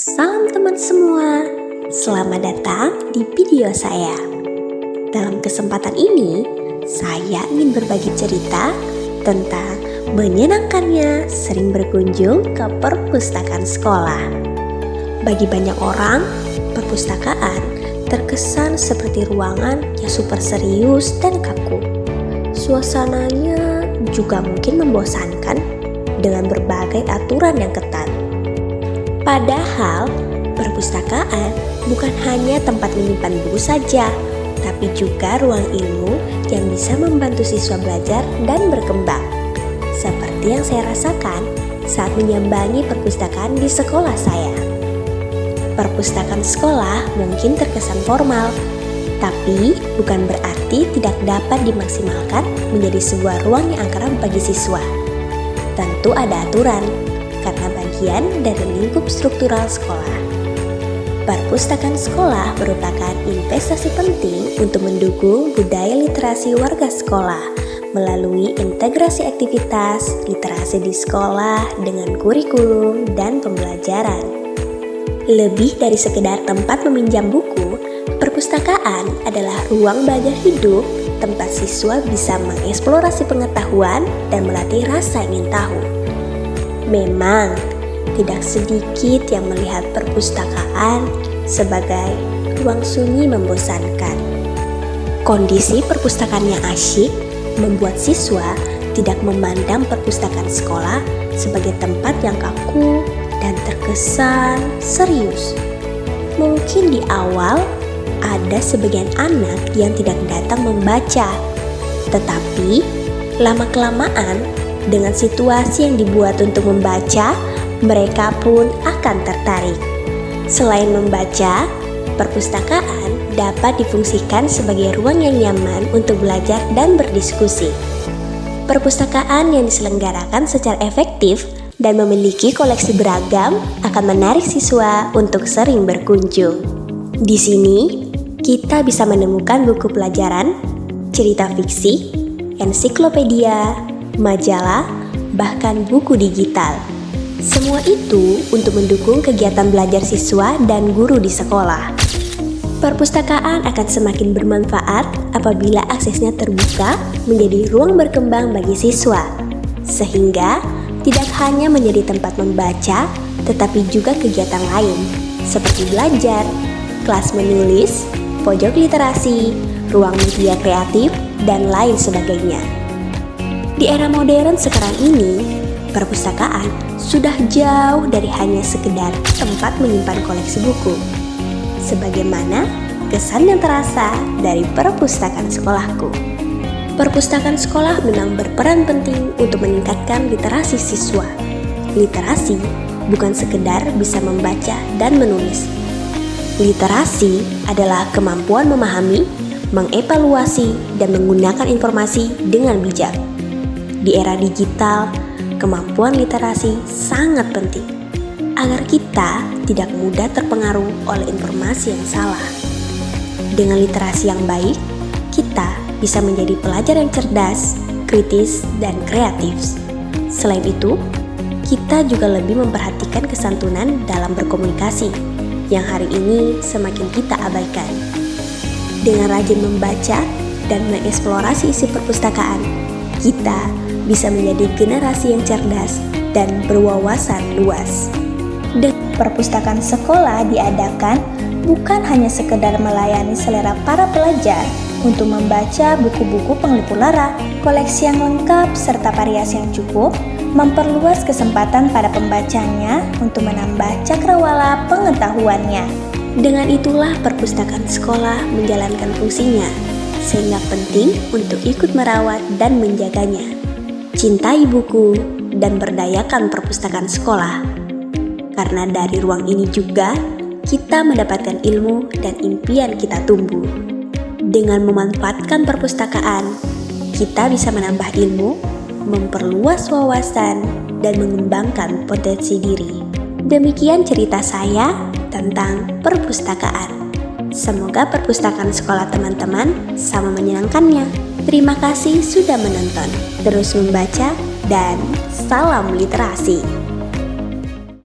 Salam teman semua, selamat datang di video saya. Dalam kesempatan ini, saya ingin berbagi cerita tentang menyenangkannya sering berkunjung ke perpustakaan sekolah. Bagi banyak orang, perpustakaan terkesan seperti ruangan yang super serius dan kaku. Suasananya juga mungkin membosankan dengan berbagai aturan yang ketat. Padahal, perpustakaan bukan hanya tempat menyimpan buku saja, tapi juga ruang ilmu yang bisa membantu siswa belajar dan berkembang. Seperti yang saya rasakan saat menyambangi perpustakaan di sekolah saya. Perpustakaan sekolah mungkin terkesan formal, tapi bukan berarti tidak dapat dimaksimalkan menjadi sebuah ruang yang akrab bagi siswa. Tentu ada aturan, karena bagian dari lingkup struktural sekolah. Perpustakaan sekolah merupakan investasi penting untuk mendukung budaya literasi warga sekolah melalui integrasi aktivitas literasi di sekolah dengan kurikulum dan pembelajaran. Lebih dari sekedar tempat meminjam buku, perpustakaan adalah ruang belajar hidup, tempat siswa bisa mengeksplorasi pengetahuan dan melatih rasa ingin tahu. Memang, tidak sedikit yang melihat perpustakaan sebagai ruang sunyi membosankan. Kondisi perpustakaan yang asyik membuat siswa tidak memandang perpustakaan sekolah sebagai tempat yang kaku dan terkesan serius. Mungkin di awal ada sebagian anak yang tidak datang membaca, tetapi lama-kelamaan dengan situasi yang dibuat untuk membaca, mereka pun akan tertarik. Selain membaca, perpustakaan dapat difungsikan sebagai ruang yang nyaman untuk belajar dan berdiskusi. Perpustakaan yang diselenggarakan secara efektif dan memiliki koleksi beragam akan menarik siswa untuk sering berkunjung. Di sini, kita bisa menemukan buku pelajaran, cerita fiksi, ensiklopedia, majalah, bahkan buku digital. Semua itu untuk mendukung kegiatan belajar siswa dan guru di sekolah. Perpustakaan akan semakin bermanfaat apabila aksesnya terbuka menjadi ruang berkembang bagi siswa, sehingga tidak hanya menjadi tempat membaca, tetapi juga kegiatan lain, seperti belajar, kelas menulis, pojok literasi, ruang media kreatif, dan lain sebagainya. Di era modern sekarang ini, perpustakaan sudah jauh dari hanya sekedar tempat menyimpan koleksi buku. Sebagaimana kesan yang terasa dari perpustakaan sekolahku. Perpustakaan sekolah memang berperan penting untuk meningkatkan literasi siswa. Literasi bukan sekedar bisa membaca dan menulis. Literasi adalah kemampuan memahami, mengevaluasi, dan menggunakan informasi dengan bijak. Di era digital, kemampuan literasi sangat penting agar kita tidak mudah terpengaruh oleh informasi yang salah. Dengan literasi yang baik, kita bisa menjadi pelajar yang cerdas, kritis, dan kreatif. Selain itu, kita juga lebih memperhatikan kesantunan dalam berkomunikasi yang hari ini semakin kita abaikan. Dengan rajin membaca dan mengeksplorasi isi perpustakaan, kita bisa menjadi generasi yang cerdas dan berwawasan luas. Perpustakaan sekolah diadakan bukan hanya sekedar melayani selera para pelajar untuk membaca buku-buku penglipur lara, koleksi yang lengkap, serta variasi yang cukup, memperluas kesempatan pada pembacanya untuk menambah cakrawala pengetahuannya. Dengan itulah perpustakaan sekolah menjalankan fungsinya, sehingga penting untuk ikut merawat dan menjaganya. Cintai buku dan berdayakan perpustakaan sekolah, karena dari ruang ini juga kita mendapatkan ilmu dan impian kita tumbuh. Dengan memanfaatkan perpustakaan, kita bisa menambah ilmu, memperluas wawasan, dan mengembangkan potensi diri. Demikian cerita saya tentang perpustakaan. Semoga perpustakaan sekolah teman-teman sama menyenangkannya. Terima kasih sudah menonton. Terus membaca dan salam literasi.